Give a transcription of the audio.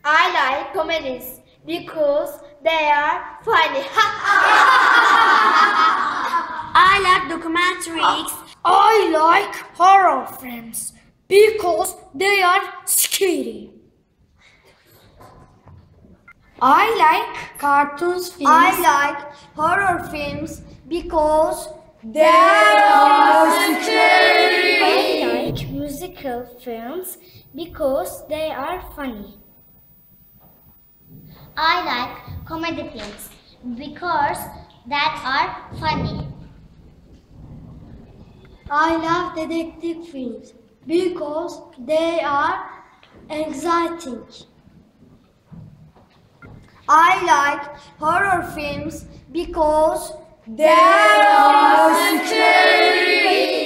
I like comedies because they are funny. I like documentaries. I like horror films because they are scary. I like cartoons films. I like horror films because they are scary. I like musical films because they are funny. I like comedy films because that are funny. I love detective films because they are exciting. I like horror films because they are scary.